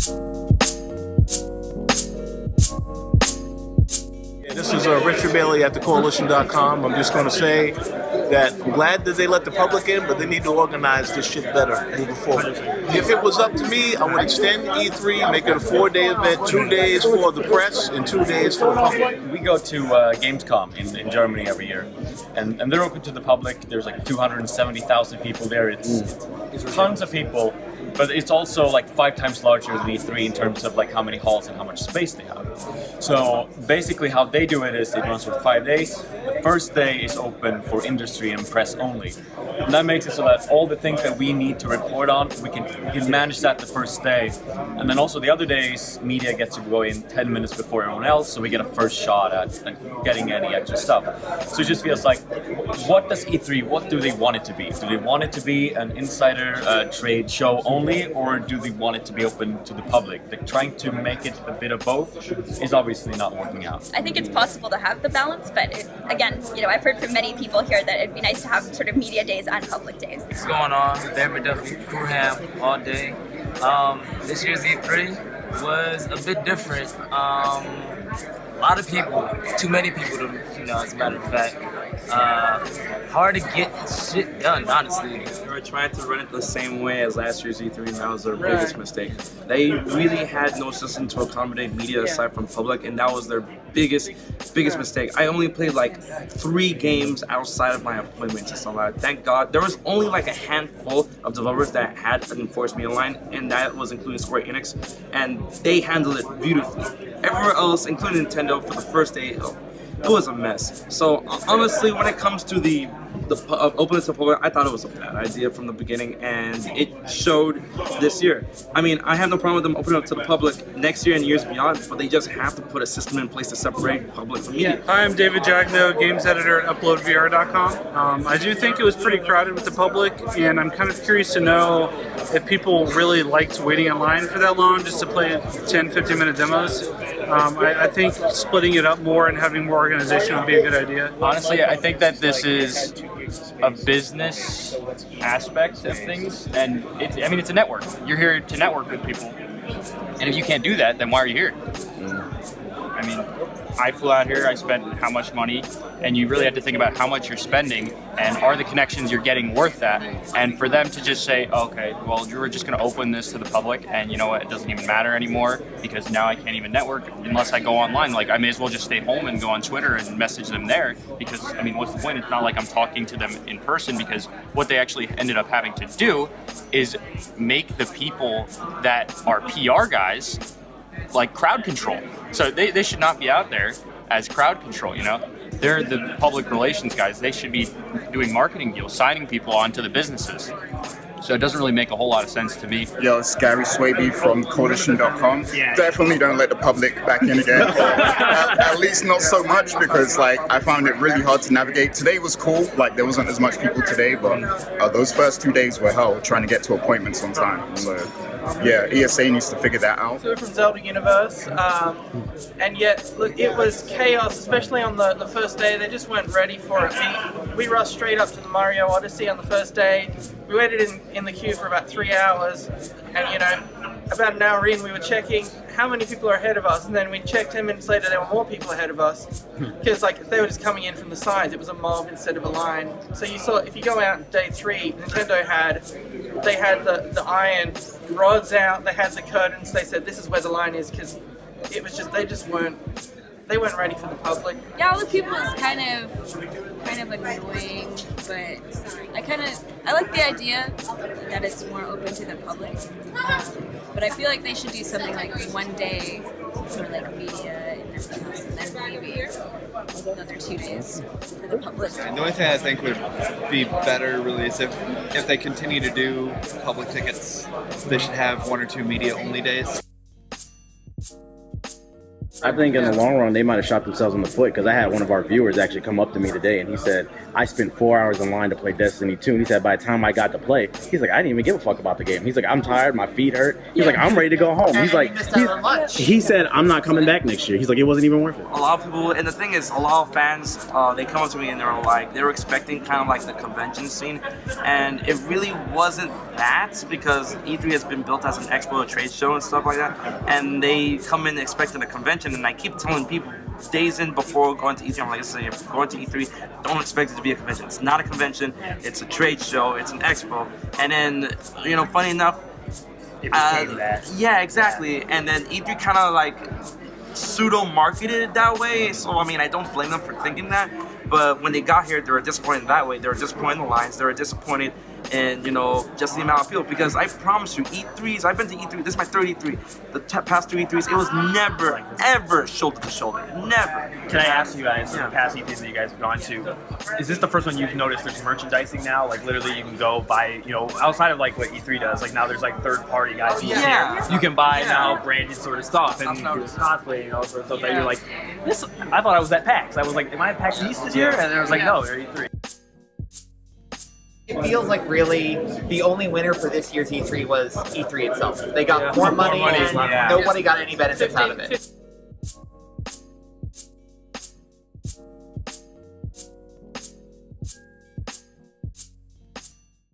This is Richard Bailey at thecoalition.com. I'm just going to say that I'm glad that they let the public in, but they need to organize this shit better moving forward. If it was up to me, I would extend E3, make it a 4-day event, 2 days for the press and 2 days for the public. We go to Gamescom in Germany every year, and they're open to the public. There's like 270,000 people there. It's tons of people, but it's also like 5 times larger than E3 in terms of like how many halls and how much space they have. So basically how they do it is it runs for 5 days. The first day is open for industry and press only. And that makes it so that all the things that we need to report on, we can manage that the first day. And then also the other days, media gets to go in 10 minutes before everyone else, so we get a first shot at getting any extra stuff. So it just feels like, what does E3, what do they want it to be? Do they want it to be an insider trade show only, or do they want it to be open to the public? Like, trying to make it a bit of both is obviously not working out. I think it's possible to have the balance, but again, I've heard from many people here that it'd be nice to have sort of media days and public days. What's going on? David Duffy, Crewham, all day. This year's E3 was a bit different. A lot of people, too many people to, as a matter of fact. Hard to get shit done, honestly. They were trying to run it the same way as last year's E3, and that was their biggest mistake. They really had no system to accommodate media aside from public, and that was their biggest mistake. I only played like 3 games outside of my appointments and stuff like that. Thank God. There was only like a handful of developers that had an enforced media line, and that was including Square Enix, and they handled it beautifully. Everywhere else, including Nintendo, for the first day, it was a mess. So honestly, when it comes to the openness to public, I thought it was a bad idea from the beginning, and it showed this year. I mean, I have no problem with them opening up to the public next year and years beyond, but they just have to put a system in place to separate public from media. Hi, I'm David Jagno, games editor at UploadVR.com. I do think it was pretty crowded with the public, and I'm kind of curious to know if people really liked waiting in line for that long just to play 10-15 minute demos. I think splitting it up more and having more organization would be a good idea. Honestly, I think that this is a business aspect of things, and it's a network. You're here to network with people, and if you can't do that, then why are you here? I mean, I flew out here, I spent how much money, and you really have to think about how much you're spending, and are the connections you're getting worth that? And for them to just say, okay, well, we're just going to open this to the public, and you know what, it doesn't even matter anymore, because now I can't even network unless I go online. Like, I may as well just stay home and go on Twitter and message them there, because, I mean, what's the point? It's not like I'm talking to them in person, because what they actually ended up having to do is make the people that are PR guys like crowd control. So they should not be out there as crowd control, They're the public relations guys. They should be doing marketing deals, signing people onto the businesses. So it doesn't really make a whole lot of sense to me. Yo, it's Gary Swaby from coalition.com. Definitely don't let the public back in again. At least not so much, because I found it really hard to navigate. Today was cool, there wasn't as much people today, but those first 2 days were hell trying to get to appointments on time. So yeah, ESA needs to figure that out. So we're from Zelda Universe, and yet, look, it was chaos, especially on the first day. They just weren't ready for it. We rushed straight up to the Mario Odyssey on the first day. We waited in the queue for about 3 hours, and about an hour in, we were checking how many people are ahead of us, and then we checked 10 minutes later, there were more people ahead of us, because they were just coming in from the sides. It was a mob instead of a line. So you saw, if you go out day 3, Nintendo had the iron rods out, they had the curtains, they said this is where the line is, because it was just, they weren't ready for the public. Yeah, all the people is kind of annoying, but I like the idea that it's more open to the public. But I feel like they should do something like 1 day for media and everything else, and then maybe another 2 days for the public. The only thing I think would be better really is if they continue to do public tickets, they should have 1 or 2 media only days. I think in the long run, they might have shot themselves in the foot because I had one of our viewers actually come up to me today and he said, I spent 4 hours in line to play Destiny 2. And he said, by the time I got to play, he's like, I didn't even give a fuck about the game. He's like, I'm tired, my feet hurt. He's like, I'm ready to go home. He's like, he said, I'm not coming back next year. He's like, it wasn't even worth it. A lot of people, and the thing is, a lot of fans, they come up to me and they're like, they were expecting kind of like the convention scene, and it really wasn't that, because E3 has been built as an expo, a trade show and stuff like that, and they come in expecting a convention, and I keep telling people days in before going to E3, I'm like, listen, if you're going to E3, don't expect it to be a convention. It's not a convention, it's a trade show, it's an expo. And then, you know, funny enough, yeah, exactly. And then E3 kind of like pseudo-marketed it that way, so I mean, I don't blame them for thinking that, but when they got here, they were disappointed that way. They were disappointed in the lines, they were disappointed in, you know, just the amount of people, because I promise you, E3s, I've been to E3, this is my third E3, the past two E3s, it was never, ever shoulder to shoulder, never. Can I ask you guys, the past E3s that you guys have gone to, is this the first one you've noticed there's merchandising now? Like literally you can go buy, you know, outside of like what E3 does, like now there's like third party guys who here. You can buy now branded sort of stuff and cosplay, you know, sort of stuff that you're like, this, I thought I was at PAX. I was like, am I at PAX East this year? And then I was like, no, they're E3. It feels like really the only winner for this year's E3 was E3 itself. They got more money and nobody got any benefits out of it.